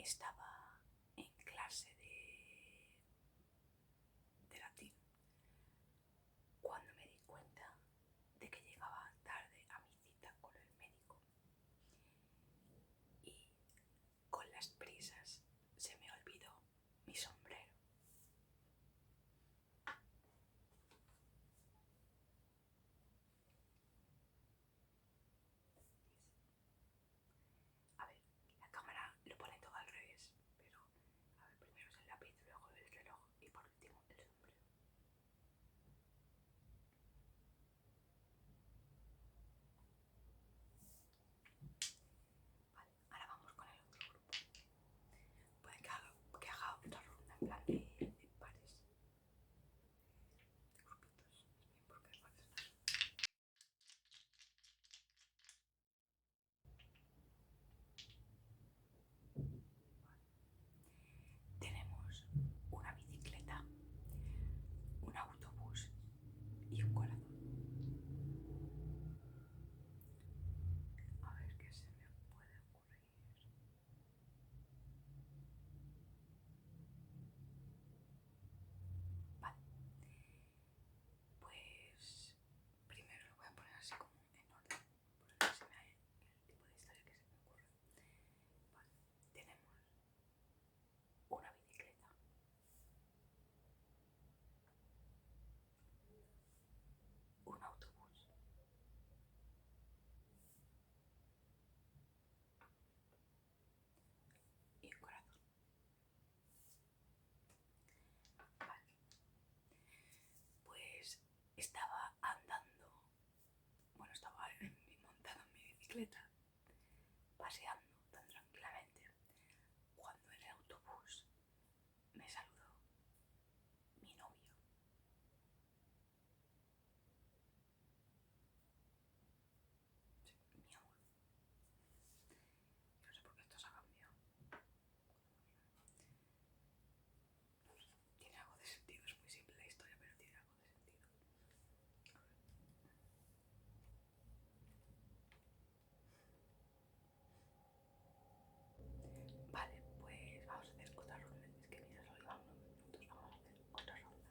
estaba en clase de latín cuando me di cuenta de que llegaba tarde a mi cita con el médico y con las prisas se me olvidó mi sombrero. A ver, la cámara lo pone todo al revés, pero a ver, primero es el lápiz, luego el reloj y por último el sombrero. Vale, ahora vamos con el otro grupo. Puede que haga otra ronda en plan de pares, de grupitos. Es bien porque pares. Tenemos una bicicleta, un autobús y un corazón. A ver qué se me puede ocurrir. Vale, pues primero lo voy a poner así como en orden, por si se me el tipo de historia que se me ocurre. Vale, tenemos una bicicleta, un autobús y un corazón. Vale, pues estaba andando, bueno, estaba montada en mi bicicleta, paseando tan tranquilamente, cuando en el autobús me saludó mi novio. Sí, mi amor. Yo no sé por qué esto se ha cambiado. No sé, tiene algo de sentido, es muy simple la historia, pero tiene algo de sentido. Vale, pues vamos a hacer otra ronda. Es que mira, solo llevan unos minutos. Vamos a hacer otra ronda.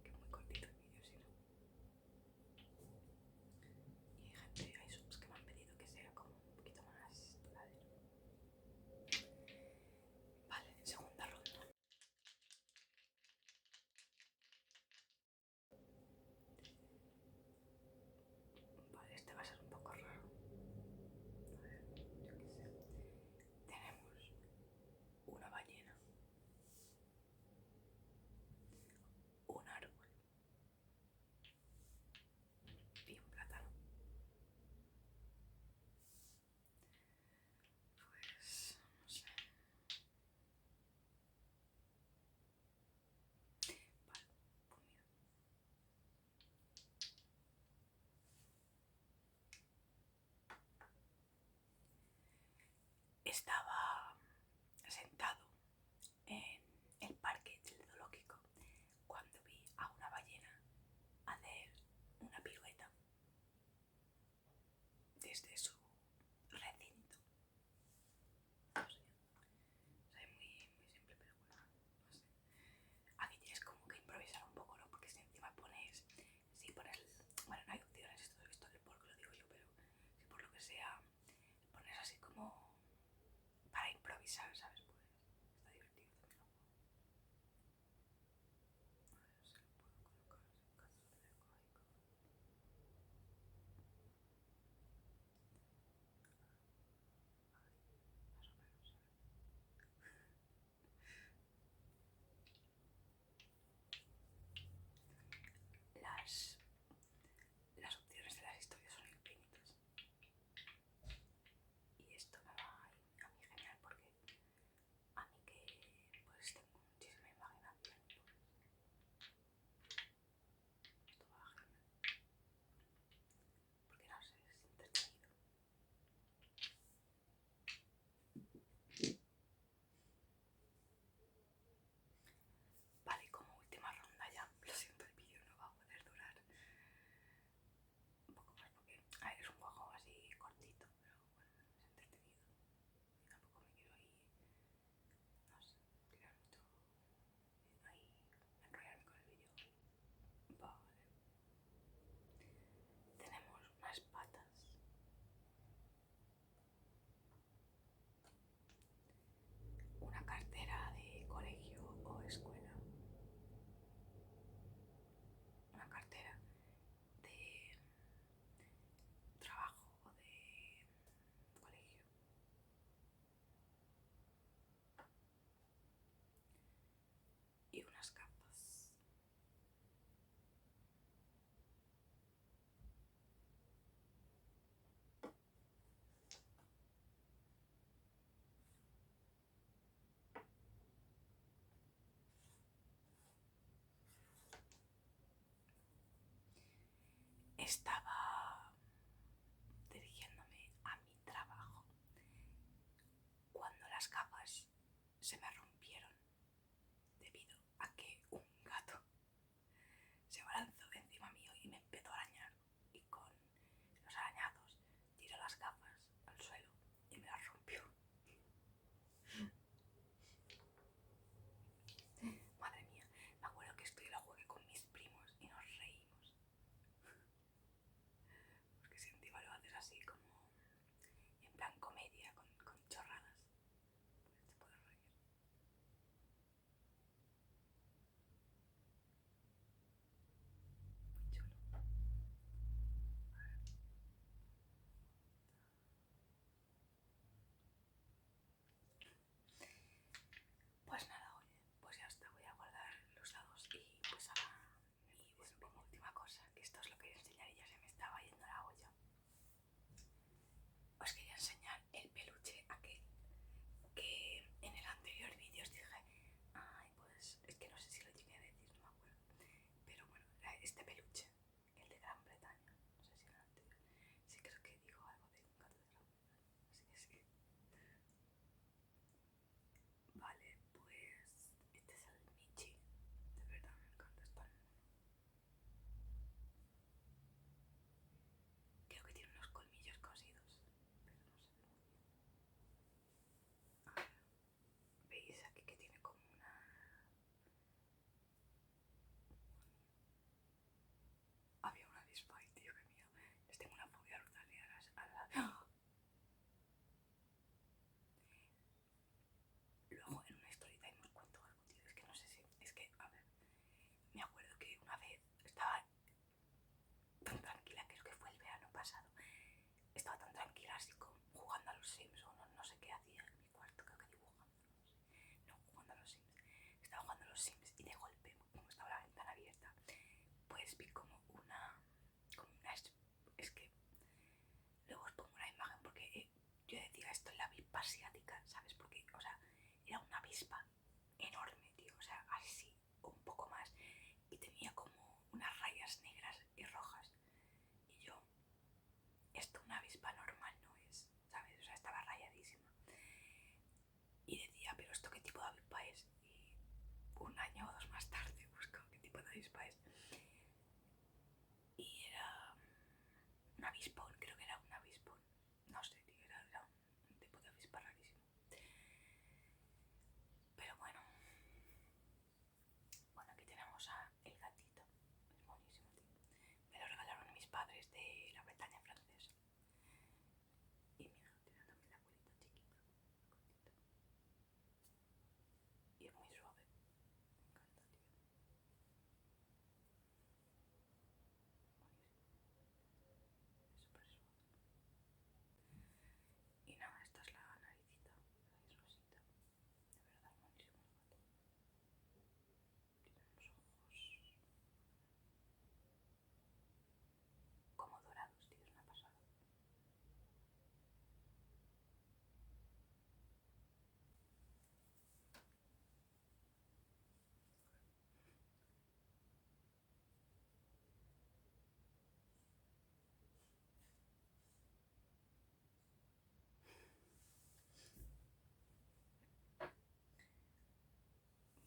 Que es muy cortito el vídeo, si no. Y gente, hay subs que me han pedido que sea como un poquito más duradero. Vale, segunda ronda. Vale, este va a ser un poco raro. A ver, yo qué sé. Tenemos una ballena, un árbol y un plátano. Pues no sé. Vale, pues mira. Estaba sentado en el parque del zoológico cuando vi a una ballena hacer una pirueta desde su recinto. No sé, o sea, es muy simple, pero bueno, no sé. Aquí tienes como que improvisar un poco, ¿no? Porque si encima pones, si pones, bueno, no hay opciones, esto es porque lo digo yo, pero si por lo que sea pones así como para improvisar, ¿sabes? Pues está divertido también el juego. A ver si lo puedo colocar así en caso de ecológico. Más o menos, ¿sabes? Las opciones de las historias son infinitas. Y esto me va a mí genial porque a mí que pues tengo muchísima imaginación, pues esto va genial. Porque no sé, es entretenido. Vale, como última ronda ya, lo siento, el vídeo no va a poder durar estaba dirigiéndome a mi trabajo cuando las gafas se me rompieron debido a que un gato se abalanzó encima mío y me empezó a arañar, y con los arañazos tiró las gafas al suelo y me las rompió. Madre mía, me acuerdo que esto yo lo jugué con mis primos y nos reímos, porque si encima lo haces así como en plan comedia, con chorradas, pues te puedes reír. Muy chulo. Pues nada, oye, pues ya está, voy a guardar los dados y pues ahora. Y pues como última cosa, que esto es lo que quería enseñar y ya se me estaba yendo la olla. Os quería enseñar el peluche aquel que en el anterior vídeo os dije, ay, pues es que no sé si lo llegué a decir, no me acuerdo, pero bueno, este peluche, el de Gran Bretaña, no sé si en el anterior, sí creo que digo algo de un gato de Gran Bretaña, así que sí. Vale, pues este es el Michi, de verdad me encanta, está muy mono. Creo que tiene unos colmillos cosidos, pero no se ve muy bien. A ver, veis aquí que tiene como una... Había una avispa ahí, tío, qué miedo. Les tengo una fobia brutal y ¡Ah! Luego en una story time os cuento algo, tío. Es que no sé si... Es que, a ver, me acuerdo que una vez estaba tan tranquila, creo que fue el verano pasado. Estaba tan tranquila así como jugando a los Sims o no sé qué hacía en mi cuarto, creo que dibujando, no sé. No, jugando a los Sims. Estaba jugando a los Sims y de golpe, como estaba la ventana abierta, pues vi como una... Es que luego os pongo una imagen porque yo decía esto en la avispa asiática, ¿sabes? Porque, o sea, era una avispa enorme, tío, o sea, así, o un poco más, y tenía como unas rayas negras y rojas. Y yo, esto una avispa normal no es, ¿sabes? O sea, estaba rayadísima. Y decía, pero ¿esto qué tipo de avispa es? Y un año o dos más tarde busco qué tipo de avispa es. Y era un avispón, creo que era un avispón. No sé, tío, era un tipo de avispa rarísimo. Pero bueno. Bueno, aquí tenemos a el gatito. Es buenísimo, tío. Me lo regalaron mis padres de la Bretaña francesa. Y mira, tiene también la colita chiquita. Cortita. Y es muy suave. Me encanta, tío. Buenísimo. Es súper suave. Y nada, esta es la naricita. Es rosita. De verdad, buenísimo el gato. Tiene unos ojos como dorados, tío. Es una pasada.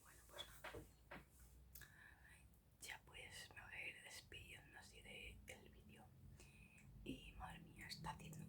Bueno, pues nada. Ya pues me voy a ir despidiendo así del vídeo. Y madre mía, está haciendo